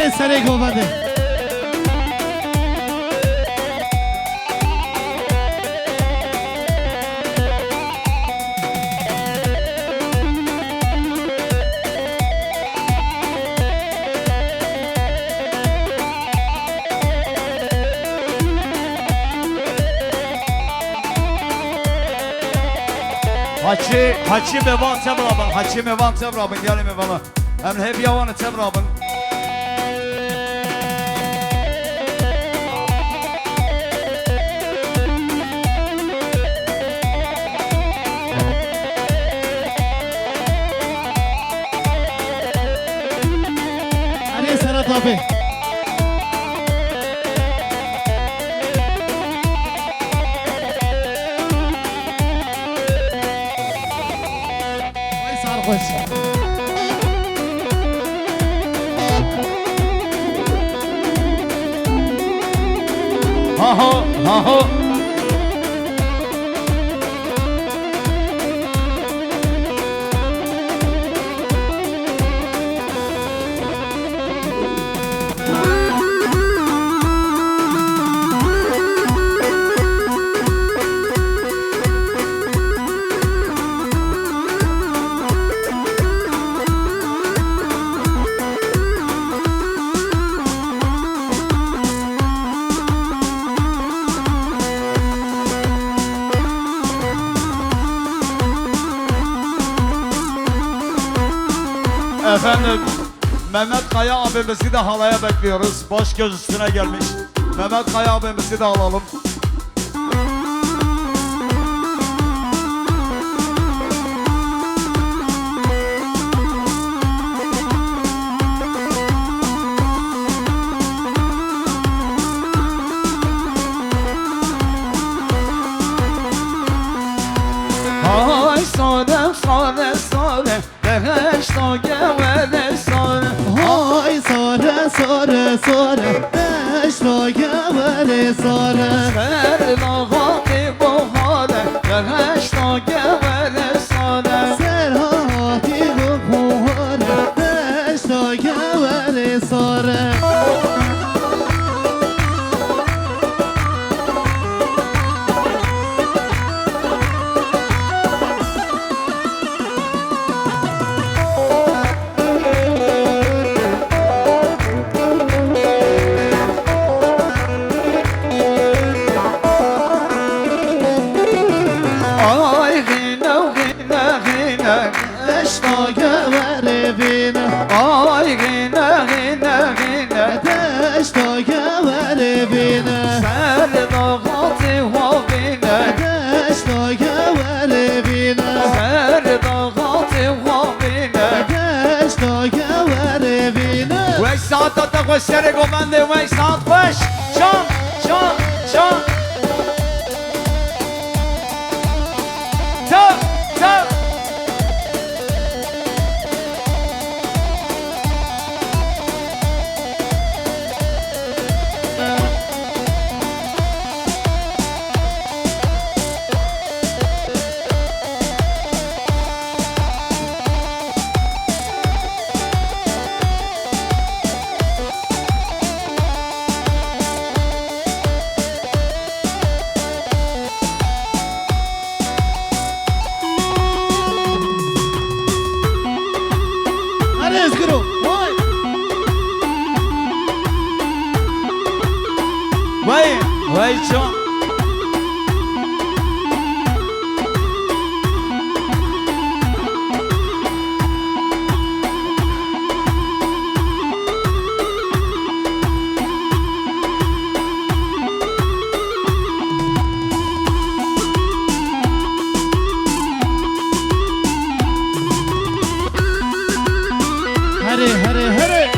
هره سره گوبده Haçi mevan tebrabın, haçi mevan tebrabın, gelin mevanı. Hem hep yavanı tebrabın. هره سره تابه وای سرخوش Ha ha. Efendim, Mehmet Kaya abimizi de halaya bekliyoruz. Baş göz üstüne gelmiş. Mehmet Kaya abimizi de alalım. Ay sare sare sare Beheshta gevele sare های ساره ساره ساره دشتا گوره ساره Serlağati bahare Beheshta gevele sare سرهاتی و پوهاره دشتا گوره ساره Ay gine gine gine دشتا گوره بینه Ay gine gine gine دشتا گوره بینه Serlağati havine دشتا گوره بینه Serlağati havine دشتا گوره بینه Ve saatte de gösteri komende ve saat baş. Şan, şan, şan. Ta, ta. هره ازگرو وای Vay can. هره هره هره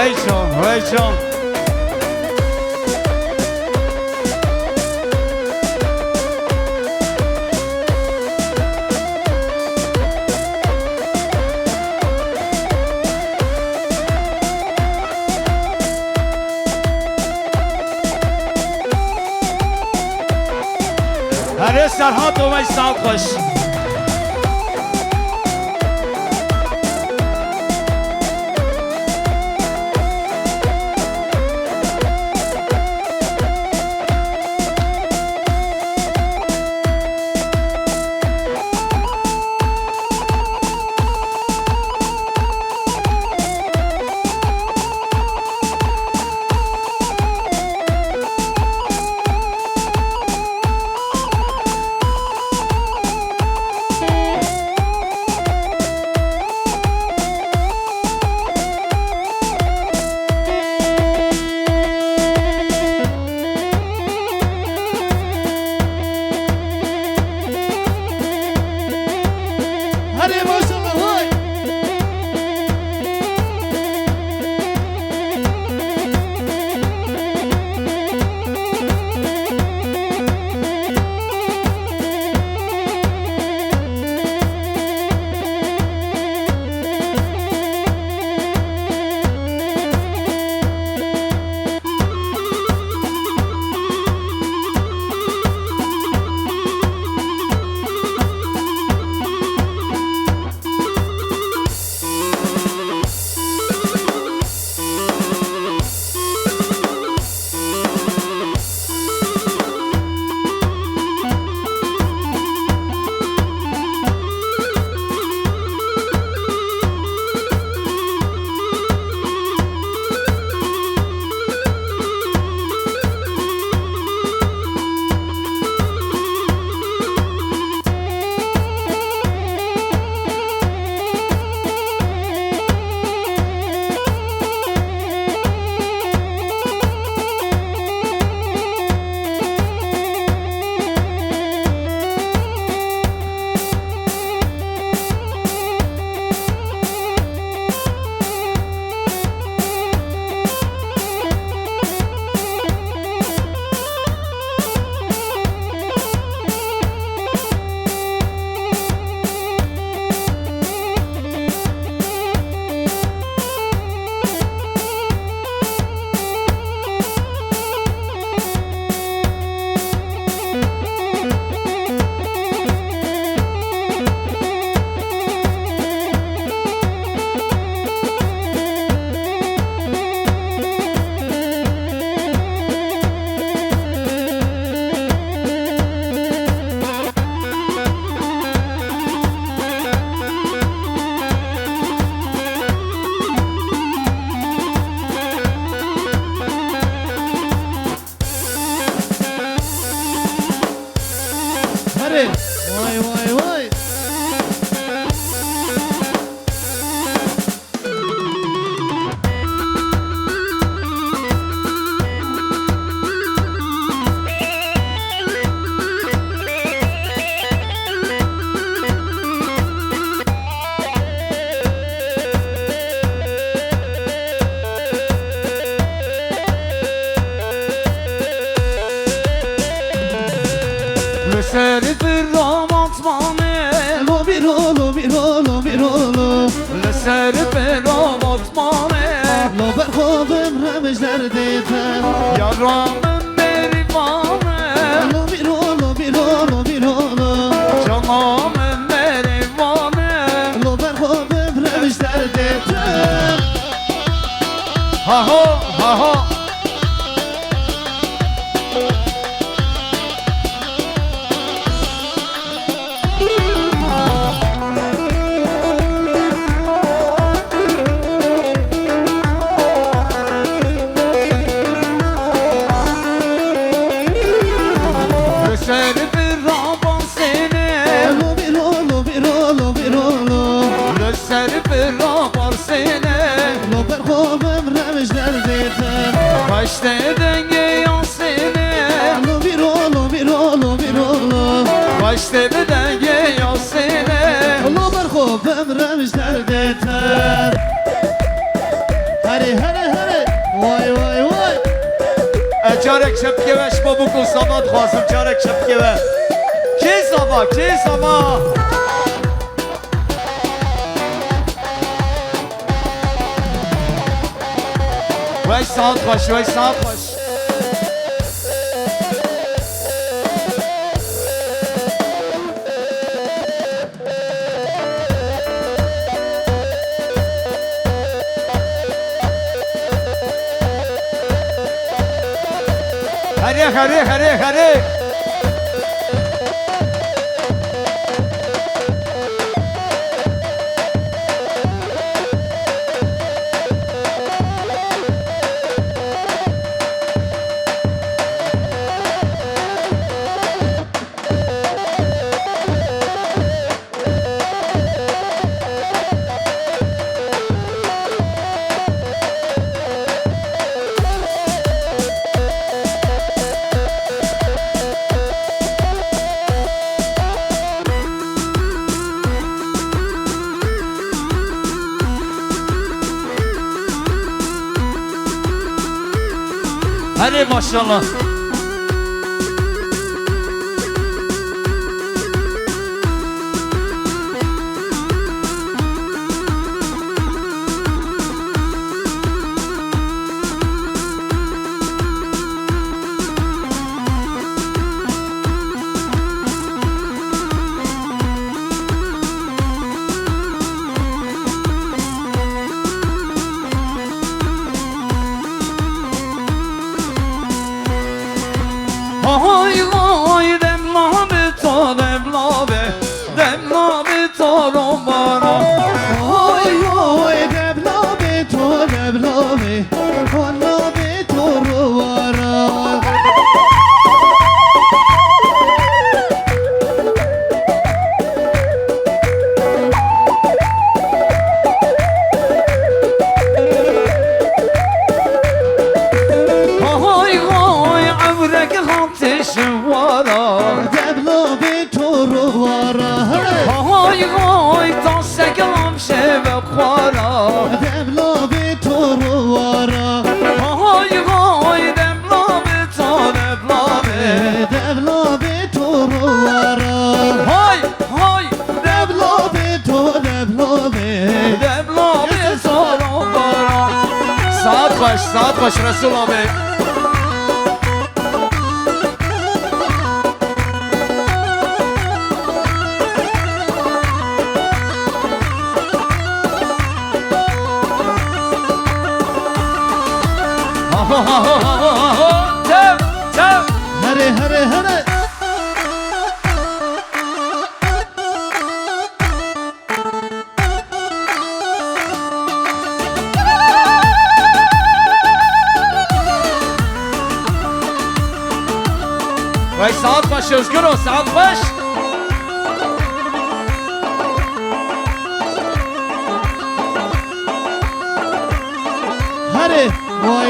وای جان وای جان هره سرحات و سال خوش هره ماشالله وای هره وای وای وای لسر فراماتمانه لو بیرولو لسر فراماتمانه لو برخوبم رمجلر دیتر یارامın merivanı لو بیرولو Canımın merivanı لو برخوبم رمجلر دیتر Ha ho ha ho Lüser firaban seni لو بیرولو Lüser firaban seni لو برخوبم رمجلر دیتر Kaç denge seni لو بیرولو Kaç denge seni لو برخوبم رمجلر دیتر هره هره هره چپکه وش بابو کو سامان خواستم چاره چپکه و کی ساما وای ساعت خوش هره هره ماشاءالله Oy demlabe to rombara. Oy deblabe to rovara. Oy avrek hatış vara. Deblabe to rovara. Oy tasek lamşe ve khara. Deblabe to rovara. Oy demlabe to Deblabe to rovara. Oy Deblabe to demlabe to rombara. saat baş Resul abi Hare. Vay saat baş Özgür o saat baş Hare. Vay.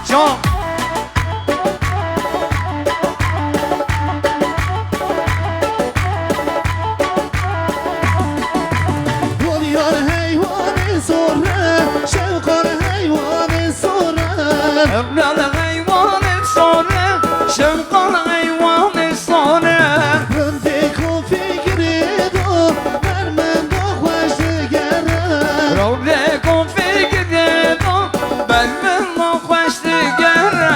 Can Oluyor heyvanı sonra, şevkar heyvanı sonra. Evlalı hayvanı sonra, şevkal hayvanı sonra. Rındı konfigürü do, vermen do hoş gere. Rovde konfigüre do, ben benimle hoştu gere.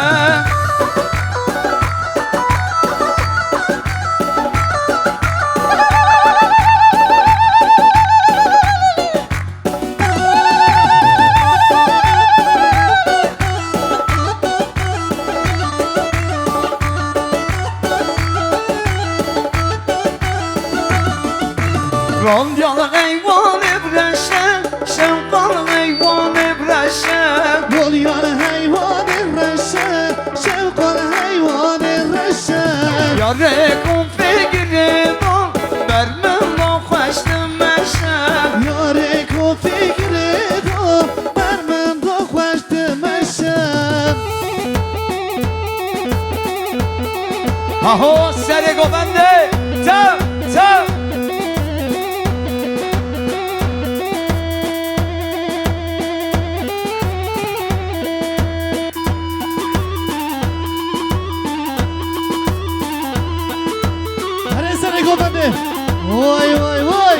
Rondyalı hayvanı breşe, şevkal hayvanı breşe. Oluyor heyvanı reşe, şevkar heyvanı reşe. Yare konfigüre do, ben benimle hoştu meşe. Yare konfigürü do, vermen do hoş meşe. اهو سر گوبنده تم تم هره سر گوبنده وای وای وای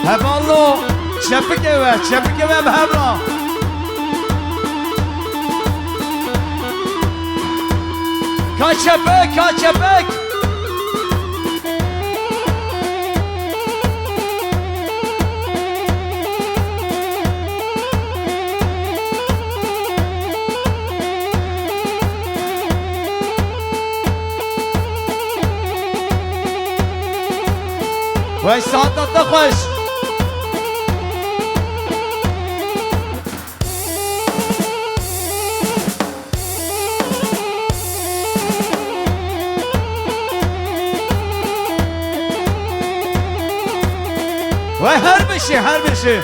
هبالو چپکه و بهبرا کاچپک وای ساعت خوش وای هر بشه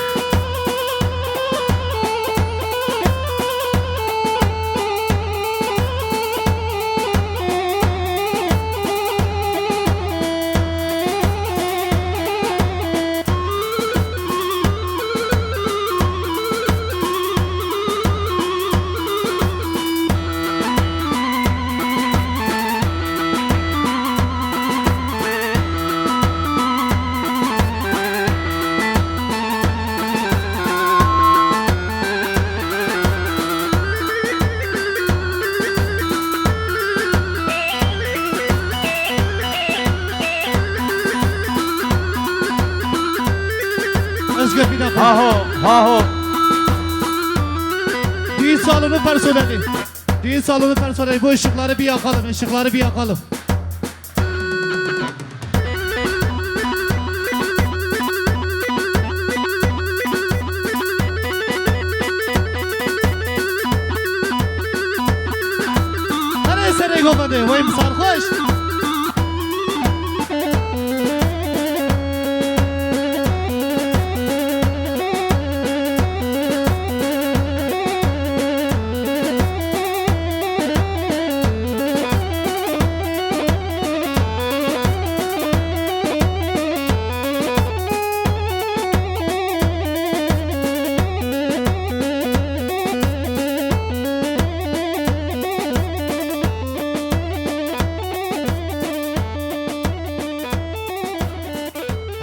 Özgür bir dakika. Aho Düğün salonu personeli. Düğün salonu personeli. Bu ışıkları bir yakalım. Işıkları bir yakalım. Nereye seni kovadı? Vay mı sarhoş?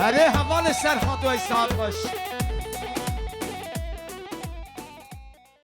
هره حوال سر خاطوی ساعت باش